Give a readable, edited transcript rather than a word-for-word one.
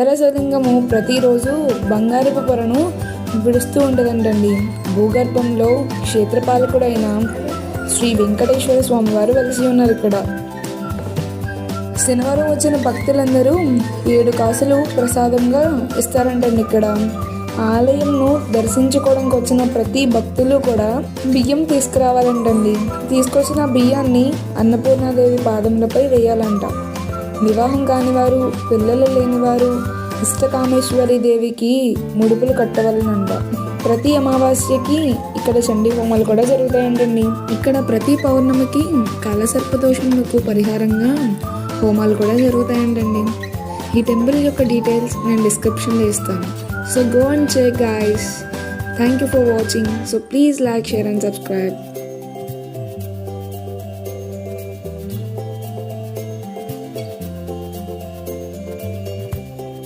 సరసలింగము ప్రతిరోజు బంగారపు పొరను విడుస్తూ ఉంటుందంటండి. భూగర్భంలో క్షేత్రపాలకుడైన శ్రీ వెంకటేశ్వర స్వామివారు వెలిసి ఉన్నారు ఇక్కడ. శనివారం వచ్చిన భక్తులందరూ 7 కాసులు ప్రసాదంగా ఇస్తారంటండి. ఇక్కడ ఆలయంను దర్శించుకోవడానికి వచ్చిన ప్రతి భక్తులు కూడా బియ్యం తీసుకురావాలంటండి. తీసుకొచ్చిన బియ్యాన్ని అన్నపూర్ణాదేవి పాదములపై వేయాలంట. వివాహం కానివారు, పిల్లలు లేనివారు ఇష్టకామేశ్వరి దేవికి ముడుపులు కట్టవలనంట. ప్రతి అమావాస్యకి ఇక్కడ చండీ హోమాలు కూడా జరుగుతాయంటండి. ఇక్కడ ప్రతి పౌర్ణమికి కాలసర్పదోషములకు పరిహారంగా హోమాలు కూడా జరుగుతాయంటండి. ఈ టెంపుల్ యొక్క డీటెయిల్స్ నేను డిస్క్రిప్షన్లో ఇస్తాను. So go and check guys. Thank you for watching. So please like, share and subscribe.